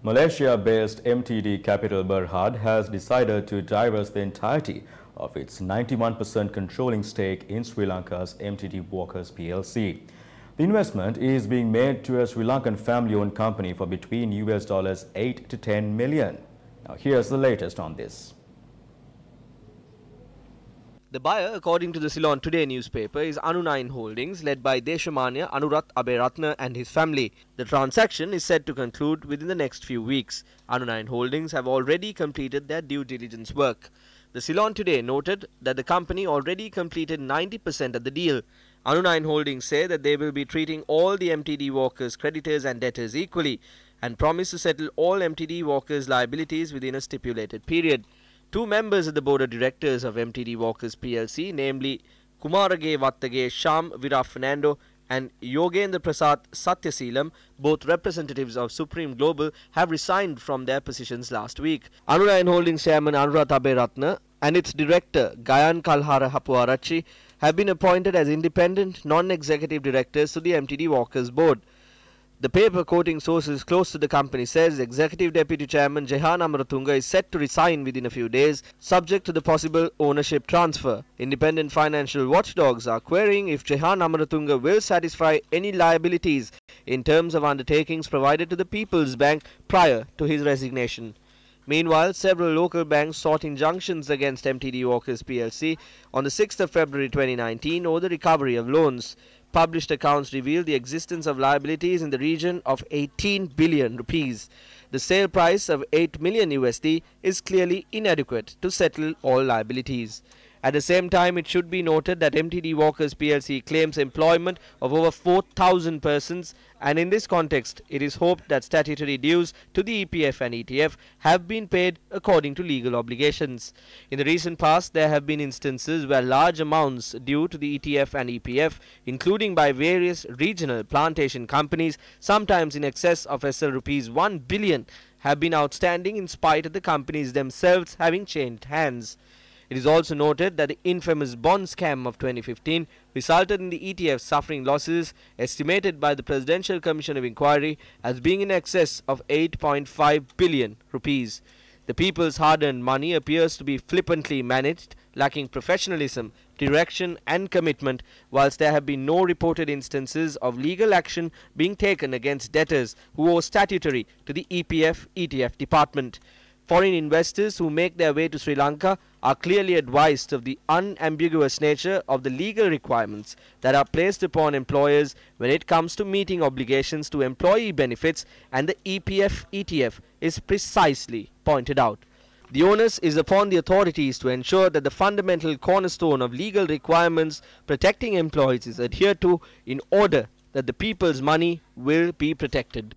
Malaysia-based MTD Capital Berhad has decided to divest the entirety of its 91% controlling stake in Sri Lanka's MTD Walkers PLC. The investment is being made to a Sri Lankan family-owned company for between $8 to 10 million. Now here's the latest on this. The buyer, according to the Ceylon Today newspaper, is Anunine Holdings, led by Deshamanya Anurath Aberatna and his family. The transaction is set to conclude within the next few weeks. Anunine Holdings have already completed their due diligence work. The Ceylon Today noted that the company already completed 90% of the deal. Anunine Holdings say that they will be treating all the MTD Walkers creditors and debtors equally and promise to settle all MTD Walkers liabilities within a stipulated period. Two members of the board of directors of MTD Walkers PLC, namely Kumarage Wattage Sham Vira Fernando and Yogendra Prasad Satyaseelam, both representatives of Supreme Global, have resigned from their positions last week. Anunine Holdings chairman Anurath Aberatna and its director Gayan Kalhara Hapuarachi have been appointed as independent non-executive directors to the MTD Walkers board. The paper, quoting sources close to the company, says Executive Deputy Chairman Jehan Amaratunga is set to resign within a few days, subject to the possible ownership transfer. Independent financial watchdogs are querying if Jehan Amaratunga will satisfy any liabilities in terms of undertakings provided to the People's Bank prior to his resignation. Meanwhile, several local banks sought injunctions against MTD Walkers PLC on the 6th of February 2019 over the recovery of loans. Published accounts reveal the existence of liabilities in the region of 18 billion rupees. The sale price of $8 million USD is clearly inadequate to settle all liabilities. At the same time, it should be noted that MTD Walkers PLC claims employment of over 4,000 persons, and in this context, it is hoped that statutory dues to the EPF and ETF have been paid according to legal obligations. In the recent past, there have been instances where large amounts due to the ETF and EPF, including by various regional plantation companies, sometimes in excess of rupees 1 billion, have been outstanding in spite of the companies themselves having changed hands. It is also noted that the infamous bond scam of 2015 resulted in the ETF suffering losses estimated by the Presidential Commission of Inquiry as being in excess of 8.5 billion rupees. The people's hard-earned money appears to be flippantly managed, lacking professionalism, direction and commitment, whilst there have been no reported instances of legal action being taken against debtors who owe statutory to the EPF-ETF department. Foreign investors who make their way to Sri Lanka are clearly advised of the unambiguous nature of the legal requirements that are placed upon employers when it comes to meeting obligations to employee benefits, and the EPF-ETF is precisely pointed out. The onus is upon the authorities to ensure that the fundamental cornerstone of legal requirements protecting employees is adhered to in order that the people's money will be protected.